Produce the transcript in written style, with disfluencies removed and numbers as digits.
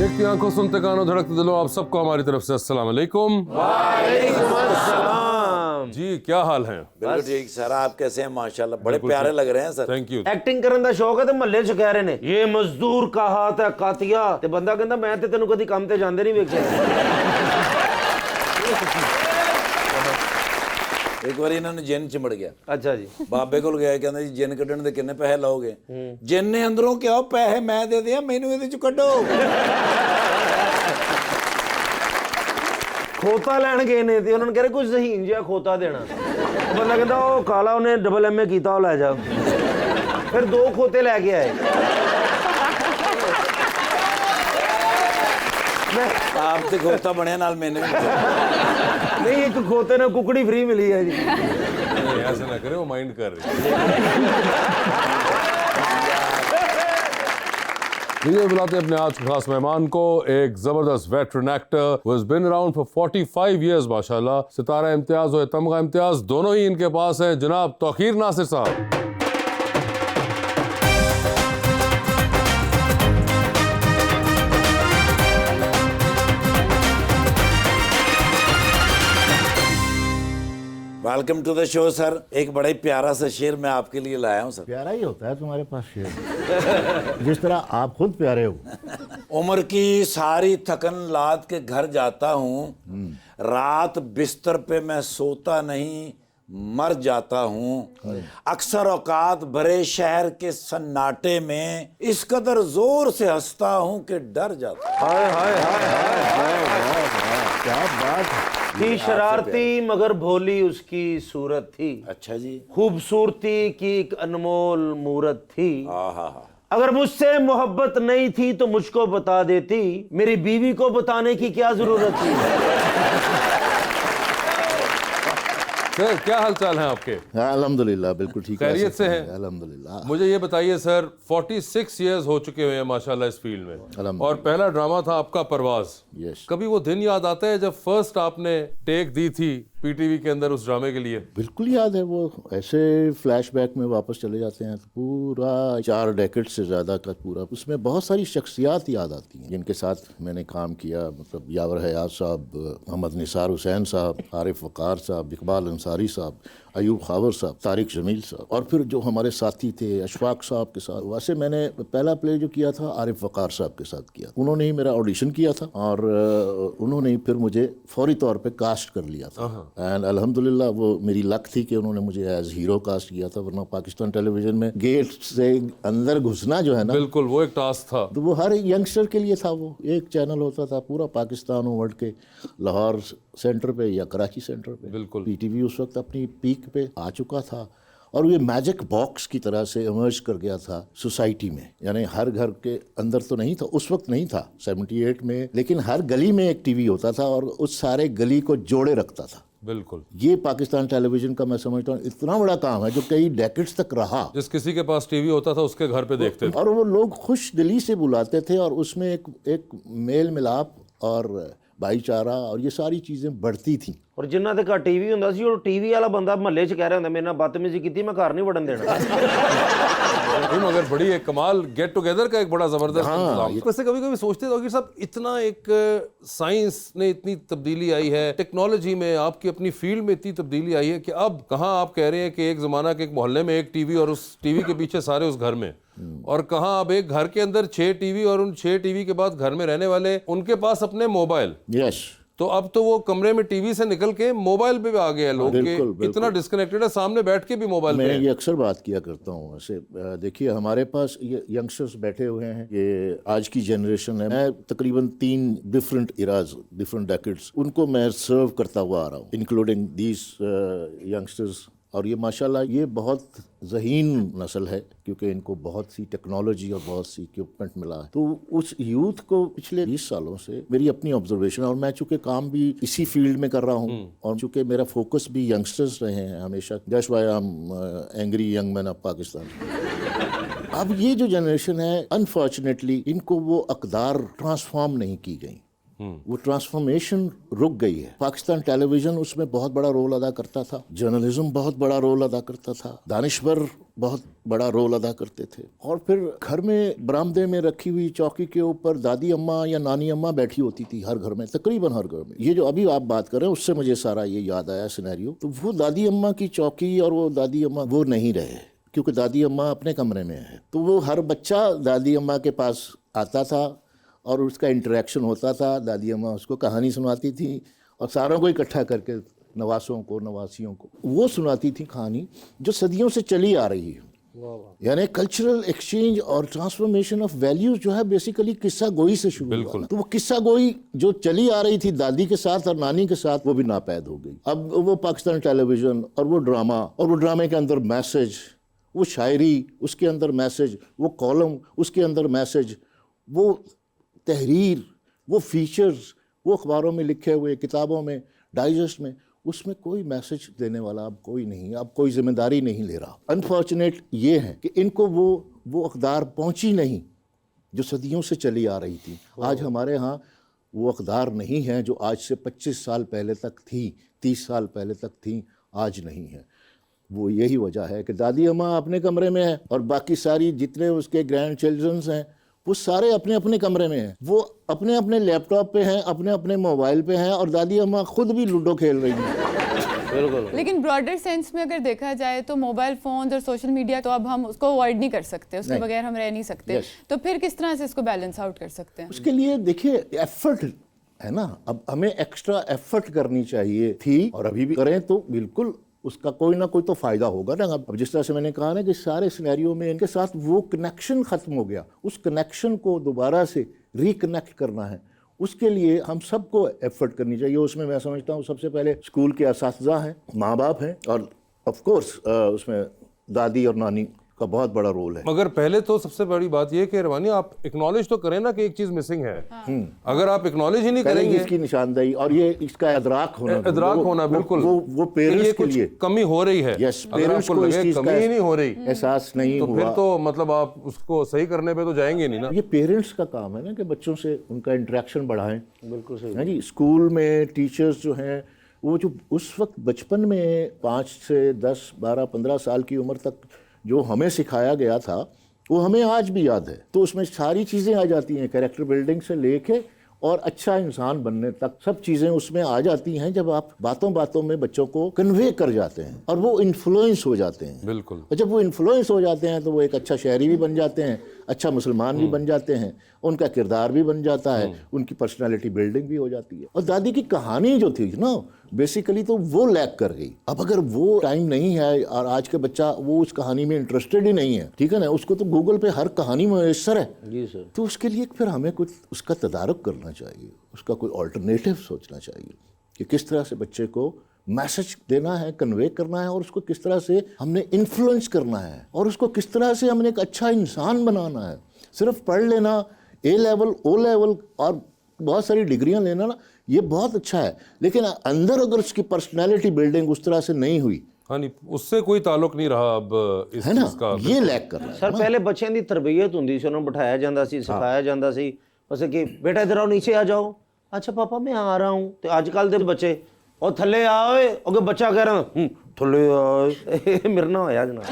देखती आंखों सुनते कानों धड़कते दिलों, आप सबको हमारी तरफ से अस्सलाम वालेकुम। वालेकुम अस्सलाम। जी क्या हाल है? बिल्कुल ठीक सर, आप कैसे हैं? माशाल्लाह बड़े प्यारे लग रहे हैं सर। Thank you. एक्टिंग करन ਦਾ ਸ਼ੌਕ ਹੈ ਤੇ ਮਹੱਲੇ ਚ ਕਹਿ ਰਹੇ ਨੇ ਇਹ ਮਜ਼ਦੂਰ ਕਾ ਹਾਥ ਹੈ ਕਾਤੀਆ ਤੇ ਬੰਦਾ ਕਹਿੰਦਾ ਮੈਂ ਤੇ ਤੈਨੂੰ ਕਦੀ ਕੰਮ ਤੇ ਜਾਂਦੇ ਨਹੀਂ ਵੇਖਿਆ। ਇੱਕ ਵਾਰੀ ਇਹਨਾਂ ਨੂੰ ਜਿੰਨ ਚਿੰਬੜ ਗਿਆ। ਅੱਛਾ ਜੀ। ਬਾਬੇ ਕੋਲ ਗਿਆ, ਕਹਿੰਦਾ ਜੀ ਜਿੰਨ ਕੱਢਣ ਦੇ ਕਿੰਨੇ ਪੈਸੇ ਲਾਓਗੇ? ਜਿੰਨ ਨੇ ਅੰਦਰੋਂ ਕਿਹਾ ਪੈਸੇ ਮੈਂ ਦੇ ਦਿਆਂ, ਮੈਨੂੰ ਇਹਦੇ ਚ ਕੱਢੋ। ਖੋਤਾ ਲੈਣ ਗਏ ਨੇ ਤੇ ਉਹਨਾਂ ਨੇ ਕਹਿੰਦੇ ਕੁਝ ਜ਼ਹੀਨ ਜਿਹਾ ਖੋਤਾ ਦੇਣਾ। ਬੰਦਾ ਕਹਿੰਦਾ ਉਹ ਕਾਲਾ ਉਹਨੇ ਡਬਲ ਐਮਏ ਕੀਤਾ ਉਹ ਲੈ ਜਾ। ਫਿਰ ਦੋ ਖੋਤੇ ਲੈ ਕੇ ਆਏ। ਆਪ ਤੇ ਖੋਤਾ ਬਣਿਆ, ਨਾਲ ਮੈਨੂੰ ਨਹੀਂ ਇੱਕ ਖੋਤੇ ਨੇ ਕੁਕੜੀ ਫ੍ਰੀ ਮਿਲੀ ਹੈ ਜੀ। ऐसे ना करे, वो माइंड कर रही है। ये बुलाते हैं अपने आज के खास मेहमान को, एक जबरदस्त veteran actor who has been around for 45 years माशाल्लाह। सितारा इम्तियाज और तमगा इम्तियाज दोनों ही इनके पास हैं। जनाब Tauqeer Nasir sahab. Welcome to the show sir. एक बड़ा ही प्यारा सा शेर मैं आपके लिए लाया हूँ सर। प्यारा ही होता है तुम्हारे पास शेर, जिस तरह आप खुद प्यारे हो। उम्र की सारी थकन लाद के घर जाता हूँ, रात बिस्तर पे मैं सोता नहीं मर जाता हूँ। अक्सर औकात भरे शहर के सन्नाटे में इस कदर जोर से हंसता हूँ कि डर जाता हूँ। हाय हाय हाय हाय क्या बात है। थी शरारती मगर भोली उसकी सूरत थी, अच्छा जी। खूबसूरती की एक अनमोल मूरत थी। आहा। अगर मुझसे मोहब्बत नहीं थी तो मुझको बता देती, मेरी बीवी को बताने की क्या जरूरत थी। सर क्या हाल चाल है आपके? अल्हम्दुलिल्लाह बिल्कुल ठीक है। खैरियत से हैं? अल्हम्दुलिल्लाह। मुझे ये बताइए सर, 46 इयर्स हो चुके हुए हैं माशाल्लाह इस फील्ड में, और पहला ड्रामा था आपका परवाज। यस। कभी वो दिन याद आता है जब फर्स्ट आपने टेक दी थी पीटीवी के अंदर उस ड्रामे के लिए? बिल्कुल याद है। वो ऐसे फ्लैशबैक में वापस चले जाते हैं, पूरा 4 डेकेड से ज़्यादा का पूरा, उसमें बहुत सारी शख्सियात याद आती हैं जिनके साथ मैंने काम किया। मतलब यावर हयात साहब, मोहम्मद निसार हुसैन साहब, आरिफ वक़ार साहब, इकबाल अंसारी साहब, अयूब खावर साहब, तारिक जमील साहब, और फिर जो हमारे साथी थे अशफाक साहब के साथ। वैसे मैंने पहला प्ले जो किया था आरिफ वक़ार साहब के साथ किया। उन्होंने ही मेरा ऑडिशन किया था और उन्होंने ही फिर मुझे फौरी तौर पे कास्ट कर लिया था। एंड अल्हम्दुलिल्लाह वो मेरी लक थी कि उन्होंने मुझे एज हीरो कास्ट किया था, वरना पाकिस्तान टेलीविजन में गेट से अंदर घुसना जो है ना, बिल्कुल वो एक टास्क था। तो वो हर यंगस्टर के लिए था। वो एक चैनल होता था पूरा पाकिस्तान उमड़ के, लाहौर सेंटर पे या कराची सेंटर पे। बिल्कुल। पीटीवी उस वक्त अपनी पीक पे आ चुका था और ये मैजिक बॉक्स की तरह से इमर्ज कर गया था सोसाइटी में। यानी हर घर के अंदर तो नहीं था, उस वक्त नहीं था 78 में, लेकिन हर गली में एक टीवी होता था और उस सारे गली को जोड़े रखता था। बिल्कुल। ये पाकिस्तान टेलीविजन का मैं समझता हूँ इतना बड़ा काम है जो कई डेकेड्स तक रहा। जिस किसी के पास टीवी होता था उसके घर पे देखते थे, और वो लोग खुश दिली से बुलाते थे और उसमें एक मेल मिलाप और भाईचारा और ये सारी चीज़ें बढ़ती थी। और जिन्ना दे घर टीवी हुंदा सी और टीवी वाला बंदा महल्ले च कह रहा हुंदा मेरे नाल बदतमीजी कीती मैं घर नहीं वड़न देना। मगर बड़ी एक कमाल गेट टुगेदर का एक बड़ा जबरदस्त इंतजाम। वैसे कभी कभी सोचते थे साहब, इतना एक साइंस ने इतनी तब्दीली आई है, टेक्नोलॉजी में आपकी अपनी फील्ड में इतनी तब्दीली आई है कि अब कहाँ आप कह रहे हैं कि एक ज़माना के एक मोहल्ले में एक टीवी और उस टीवी के पीछे सारे उस घर में, और कहाँ अब एक घर के अंदर 6 टीवी और उन 6 टीवी के बाद घर में रहने वाले उनके पास अपने मोबाइल। यस। तो अब तो वो कमरे में टीवी से निकल के मोबाइल पे भी आ गए हैं लोग के, इतना डिस्कनेक्टेड है, सामने बैठ के भी मोबाइल पे। मैं ये अक्सर बात किया करता हूँ। ऐसे देखिए हमारे पास ये यंगस्टर्स बैठे हुए हैं, ये आज की जनरेशन है। मैं तकरीबन 3 डिफरेंट इराज, डिफरेंट डेकेड्स, उनको मैं सर्व करता हुआ आ रहा हूँ, इंक्लूडिंग दीज यंगस्टर्स। और ये माशाल्लाह ये बहुत ज़हीन नस्ल है क्योंकि इनको बहुत सी टेक्नोलॉजी और बहुत सी इक्विपमेंट मिला है। तो उस यूथ को पिछले 20 सालों से मेरी अपनी ऑब्जर्वेशन, और मैं चूँकि काम भी इसी फील्ड में कर रहा हूँ और चूँकि मेरा फोकस भी यंगस्टर्स रहे हैं हमेशा, that's why I am angry young man of Pakistan. अब ये जो जनरेशन है अनफॉर्चुनेटली इनको वो अकदार ट्रांसफॉर्म नहीं की गई। वो ट्रांसफॉर्मेशन रुक गई है। पाकिस्तान टेलीविजन उसमें बहुत बड़ा रोल अदा करता था, जर्नलिज्म बहुत बड़ा रोल अदा करता था, दानिश्वर बहुत बड़ा रोल अदा करते थे, और फिर घर में बरामदे में रखी हुई चौकी के ऊपर दादी अम्मा या नानी अम्मा बैठी होती थी हर घर में, तकरीबन हर घर में। ये जो अभी आप बात कर रहे हैं उससे मुझे सारा ये याद आया सिनेरियो। तो वो दादी अम्मा की चौकी और वो दादी अम्मा वो नहीं रहे, क्योंकि दादी अम्मा अपने कमरे में है। तो वो हर बच्चा दादी अम्मा के पास आता था और उसका इंटरेक्शन होता था, दादी अम्मा उसको कहानी सुनाती थी और सारों को इकट्ठा करके, नवासों को नवासियों को वो सुनाती थी कहानी जो सदियों से चली आ रही है। यानी कल्चरल एक्सचेंज और ट्रांसफॉर्मेशन ऑफ वैल्यूज जो है बेसिकली किस्सा गोई से शुरू हुआ। तो वो किस्सा गोई जो चली आ रही थी दादी के साथ और नानी के साथ, वो भी नापैद हो गई। अब वो पाकिस्तान टेलीविजन और वो ड्रामा, और वो ड्रामे के अंदर मैसेज, वो शायरी उसके अंदर मैसेज, वो कॉलम उसके अंदर मैसेज, वो तहरीर, वो फीचर्स, वो अखबारों में लिखे हुए, किताबों में, डाइजेस्ट में, उसमें कोई मैसेज देने वाला अब कोई नहीं, अब कोई जिम्मेदारी नहीं ले रहा। अनफॉर्चुनेट ये है कि इनको वो अक़दार पहुंची नहीं जो सदियों से चली आ रही थी। आज हमारे यहाँ वो अक़दार नहीं है जो आज से 25 साल पहले तक थी, 30 साल पहले तक थी, आज नहीं है। वो यही वजह है कि दादी अम्मा अपने कमरे में है और बाकी सारी जितने उसके ग्रैंड चिल्ड्रंस हैं वो सारे अपने अपने कमरे में हैं, वो अपने अपने लैपटॉप पे हैं, अपने अपने मोबाइल पे हैं, और दादी अम्मा खुद भी लूडो खेल रही हैं। बिल्कुल। लेकिन ब्रॉडर सेंस में अगर देखा जाए तो मोबाइल फोन और सोशल मीडिया तो अब हम उसको अवॉइड नहीं कर सकते, उसके बगैर हम रह नहीं सकते। तो फिर किस तरह से इसको बैलेंस आउट कर सकते हैं? उसके लिए देखिए एफर्ट है ना, अब हमें एक्स्ट्रा एफर्ट करनी चाहिए थी और अभी भी करें तो बिल्कुल उसका कोई ना कोई तो फ़ायदा होगा ना। अब जिस तरह से मैंने कहा ना कि सारे सिनेरियो में इनके साथ वो कनेक्शन ख़त्म हो गया, उस कनेक्शन को दोबारा से रिकनेक्ट करना है, उसके लिए हम सबको एफर्ट करनी चाहिए। उसमें मैं समझता हूँ सबसे पहले स्कूल के असातिज़ा हैं, माँ बाप हैं, और ऑफ कोर्स उसमें दादी और नानी का बहुत बड़ा रोल है। मगर पहले तो सबसे बड़ी बात ये कि रवानी आप एक्नॉलेज तो करें ना कि एक चीज मिसिंग है। अगर आप एक्नॉलेज ही नहीं करेंगे, इसकी निशानदेही और ये इसका इदराक होना बिल्कुल वो पेरेंट्स के लिए कमी हो रही है। अगर आपको लगे कमी ही नहीं हो रही, एहसास नहीं तो हुआ, फिर तो मतलब आप उसको सही करने पे तो जाएंगे नहीं ना। ये पेरेंट्स का काम है ना कि बच्चों से उनका इंटरेक्शन बढ़ाएं। बिल्कुल सही है जी। स्कूल में टीचर्स जो हैं वो जो उस वक्त बचपन में 5 से 10, 12, 15 साल की उम्र तक जो हमें सिखाया गया था वो हमें आज भी याद है। तो उसमें सारी चीज़ें आ जाती हैं, कैरेक्टर बिल्डिंग से लेके और अच्छा इंसान बनने तक सब चीज़ें उसमें आ जाती हैं जब आप बातों बातों में बच्चों को कन्वे कर जाते हैं और वो इन्फ्लुएंस हो जाते हैं। बिल्कुल। और जब वो इन्फ्लुएंस हो जाते हैं तो वो एक अच्छा शहरी भी बन जाते हैं, अच्छा मुसलमान भी बन जाते हैं, उनका किरदार भी बन जाता है, उनकी पर्सनालिटी बिल्डिंग भी हो जाती है। और दादी की कहानी जो थी ना बेसिकली तो वो लैक कर गई। अब अगर वो टाइम नहीं है और आज के बच्चा वो उस कहानी में इंटरेस्टेड ही नहीं है, ठीक है ना, उसको तो गूगल पे हर कहानी मुयस्सर है जी सर, तो उसके लिए फिर हमें कुछ उसका तदारुक करना चाहिए, उसका कोई ऑल्टरनेटिव सोचना चाहिए कि किस तरह से बच्चे को मैसेज देना है, कन्वे करना है, और उसको किस तरह से हमने इन्फ्लुएंस करना है, और उसको किस तरह से हमने एक अच्छा इंसान बनाना है। सिर्फ पढ़ लेना, ए लेवल, ओ लेवल और बहुत सारी डिग्रियां लेना ना, ये बहुत अच्छा है, लेकिन अंदर अगर उसकी पर्सनैलिटी बिल्डिंग उस तरह से नहीं हुई, हाँ नहीं, उससे कोई ताल्लुक नहीं रहा अब इस है ना, चीज़ का। ये लैक कर रहा है। सर पहले ਬੱਚਿਆਂ ਦੀ ਤਰਬੀਅਤ ਹੁੰਦੀ ਸੀ, ਉਹਨਾਂ ਨੂੰ ਬਿਠਾਇਆ ਜਾਂਦਾ ਸੀ, ਸਿਖਾਇਆ ਜਾਂਦਾ ਸੀ, ਬਸ ਕਿ ਬੇਟਾ ਇਧਰ ਆਓ, ਨੀਚੇ ਆ ਜਾਓ, ਅੱਛਾ ਪਾਪਾ ਮੈਂ ਆ ਰਹਾ ਹੂੰ। ਤੇ ਅੱਜ ਕੱਲ ਦੇ ਬੱਚੇ ਉਹ ਥੱਲੇ ਆ ਓਏ, ਅੱਗੇ ਬੱਚਾ ਕਹਿ ਰਿਹਾ ਥੱਲੇ ਆ, ਇਹ ਮੇਰੇ ਨਾਲ ਹੋਇਆ ਜਨਾਬ।